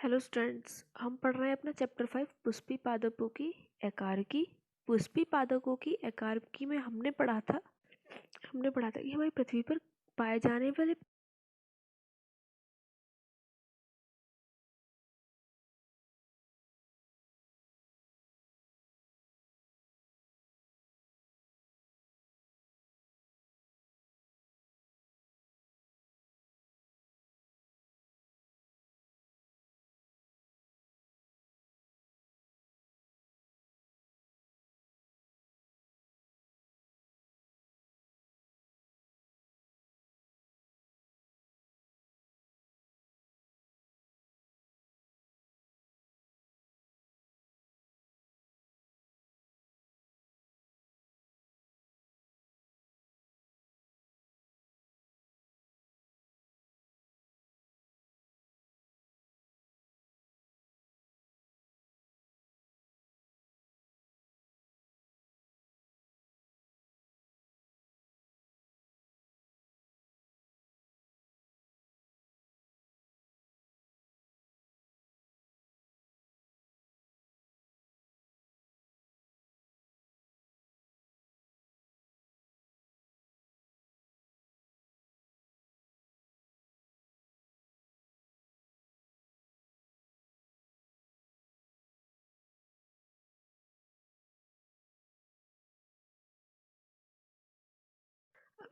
Hello students, हम पढ़ रहे हैं अपना चैप्टर 5 पुष्पी पादपों की एकार्की। पुष्पी पादपों की एकार्की में हमने पढ़ा था कि हमारी पृथ्वी पर पाए जाने वाले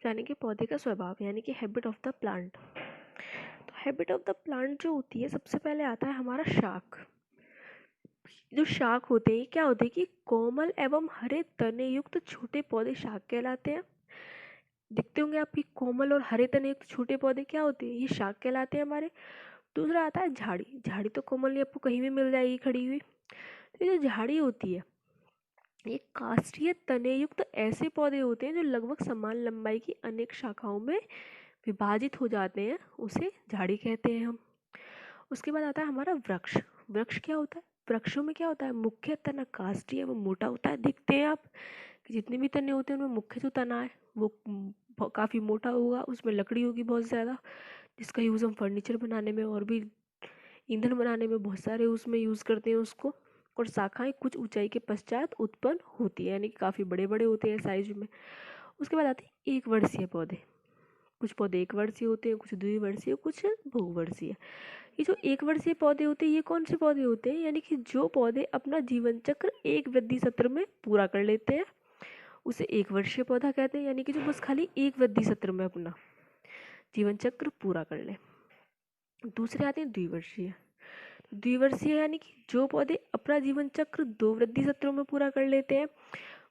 यानी कि पौधे का स्वभाव यानी कि हैबिट ऑफ द प्लांट। तो हैबिट ऑफ द प्लांट जो होती है, सबसे पहले आता है हमारा शाख। जो शाख होते हैं क्या होते हैं कि कोमल एवं हरे तने युक्त छोटे पौधे शाख कहलाते हैं। दिखते होंगे आपकी कोमल और हरे तने युक्त छोटे पौधे क्या होते हैं, ये शाख कहलाते हैं हमारे। दूसरा आता है झाड़ी। झाड़ी तो कॉमनली आपको कहीं भी मिल जाएगी खड़ी हुई। तो ये जो झाड़ी होती है, ये काष्ठीय तने युक्त ऐसे पौधे होते हैं जो लगभग समान लंबाई की अनेक शाखाओं में विभाजित हो जाते हैं, उसे झाड़ी कहते हैं हम। उसके बाद आता है हमारा वृक्ष। वृक्ष क्या होता है, वृक्षों में क्या होता है, मुख्य तना काष्ठीय एवं मोटा होता है। देखते हैं आप कि जितने भी तने होते हैं उनमें मुख्य जो तना है वो काफ़ी मोटा होगा, उसमें लकड़ी होगी बहुत ज़्यादा, जिसका यूज़ हम फर्नीचर बनाने में और भी ईंधन बनाने में बहुत सारे उसमें यूज़ करते हैं उसको। और शाखाएं कुछ ऊंचाई के पश्चात उत्पन्न होती है, यानी कि काफ़ी बड़े बड़े होते हैं साइज में। उसके बाद आते हैं एक वर्षीय पौधे। कुछ पौधे एक वर्षीय होते हैं, कुछ द्विवर्षीय, कुछ बहुवर्षीय। ये जो एक वर्षीय पौधे होते हैं, ये कौन से पौधे होते हैं, यानी कि जो पौधे अपना जीवन चक्र एक वृद्धि सत्र में पूरा कर लेते हैं, उसे एक वर्षीय पौधा कहते हैं। यानी कि जो बस खाली एक वृद्धि सत्र में अपना जीवन चक्र पूरा कर ले। दूसरे आते हैं द्विवर्षीय। द्विवर्षीय यानी कि जो पौधे अपना जीवन चक्र 2 वृद्धि सत्रों में पूरा कर लेते हैं,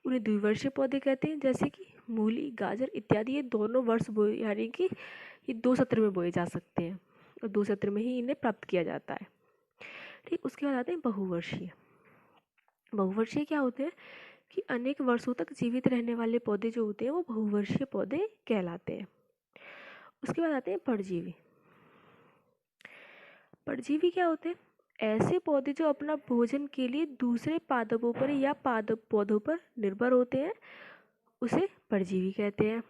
उन्हें द्विवर्षीय पौधे कहते हैं। जैसे कि मूली, गाजर इत्यादि, ये दोनों वर्ष बोए, यानी कि ये 2 सत्र में बोए जा सकते हैं और 2 सत्र में ही इन्हें प्राप्त किया जाता है। ठीक, उसके बाद आते हैं बहुवर्षीय। बहुवर्षीय क्या होते हैं कि अनेक वर्षों तक जीवित रहने वाले पौधे जो होते हैं वो बहुवर्षीय पौधे कहलाते हैं। उसके बाद आते हैं परजीवी। परजीवी क्या होते हैं, ऐसे पौधे जो अपना भोजन के लिए दूसरे पादपों पर या पादप पौधों पर निर्भर होते हैं, उसे परजीवी कहते हैं।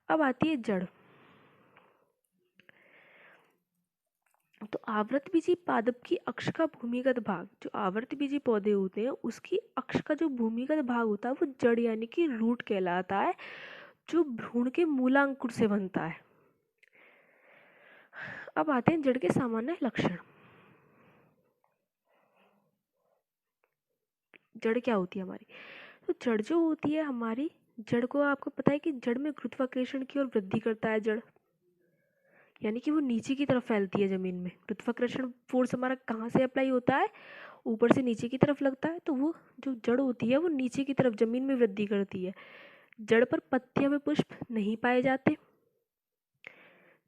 अब आती है जड़। तो आवृतबीजी पादप की अक्ष का भूमिगत भाग, जो आवृतबीजी पौधे होते हैं उसकी अक्ष का जो भूमिगत भाग होता है वो जड़ यानी कि रूट कहलाता है, जो भ्रूण के मूलांकुर से बनता है। अब आते हैं जड़ के सामान्य लक्षण। जड़ क्या होती है हमारी, तो जड़ जो होती है हमारी, जड़ को आपको पता है कि जड़ में गुरुत्वाकर्षण की ओर वृद्धि करता है जड़, यानी कि वो नीचे की तरफ फैलती है जमीन में। गुरुत्वाकर्षण फोर्स हमारा कहाँ से अप्लाई होता है, ऊपर से नीचे की तरफ लगता है, तो वो जो जड़ होती है वो नीचे की तरफ जमीन में वृद्धि करती है। जड़ पर पत्तियां व पुष्प नहीं पाए जाते।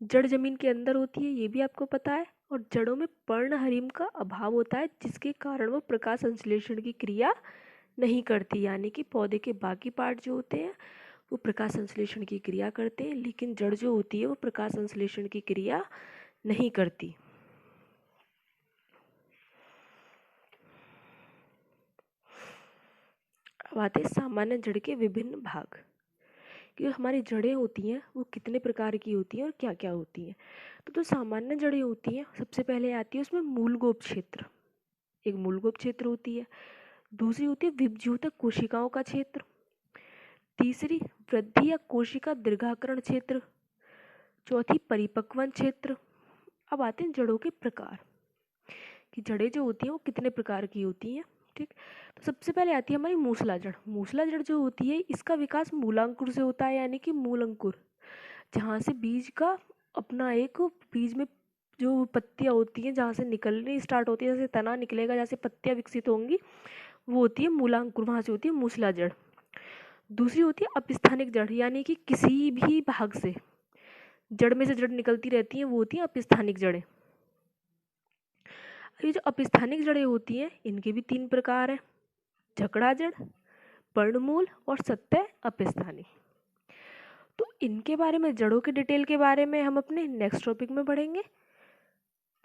जड़ जमीन के अंदर होती है, ये भी आपको पता है। और जड़ों में पर्णहरिम का अभाव होता है, जिसके कारण वो प्रकाश संश्लेषण की क्रिया नहीं करती। यानी कि पौधे के बाकी पार्ट जो होते हैं वो प्रकाश संश्लेषण की क्रिया करते हैं, लेकिन जड़ जो होती है वो प्रकाश संश्लेषण की क्रिया नहीं करती। अब आते हैं सामान्य जड़ के विभिन्न भाग, कि हमारी जड़ें होती हैं वो कितने प्रकार की होती हैं और क्या क्या होती हैं। तो सामान्य जड़ें होती हैं, सबसे पहले आती है उसमें मूलगोप क्षेत्र, एक मूलगोप क्षेत्र होती है। दूसरी होती है विभज्योतक कोशिकाओं का क्षेत्र। तीसरी वृद्धि या कोशिका दीर्घाकरण क्षेत्र। चौथी परिपक्वन क्षेत्र। अब आते हैं जड़ों के प्रकार कि जड़ें जो होती हैं वो कितने प्रकार की होती हैं। ठीक, तो सबसे पहले आती है हमारी मूसला जड़। मूसला जड़ जो होती है इसका विकास मूलांकुर से होता है, यानी कि मूल अंकुर, जहाँ से बीज का अपना एक बीज में जो पत्तियाँ होती हैं जहाँ से निकलनी स्टार्ट होती है, जैसे तना निकलेगा, जैसे पत्तियाँ विकसित होंगी, वो होती है मूलांकुर, वहाँ से होती है मूसला जड़। दूसरी होती है अपस्थानिक जड़, यानी कि किसी भी भाग से जड़ में से जड़ निकलती रहती है, वो होती है अपस्थानिक जड़ें। ये जो अपस्थानिक जड़ें होती हैं इनके भी 3 प्रकार हैं, जकड़ा जड़, पर्णमूल और सतह अपस्थानी। तो इनके बारे में, जड़ों के डिटेल के बारे में हम अपने नेक्स्ट टॉपिक में पढ़ेंगे।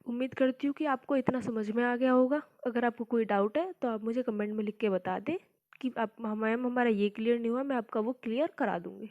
उम्मीद करती हूँ कि आपको इतना समझ में आ गया होगा। अगर आपको कोई डाउट है तो आप मुझे कमेंट में लिख के बता दें कि आप मैम हमारा ये क्लियर नहीं हुआ, मैं आपका वो क्लियर करा दूँगी।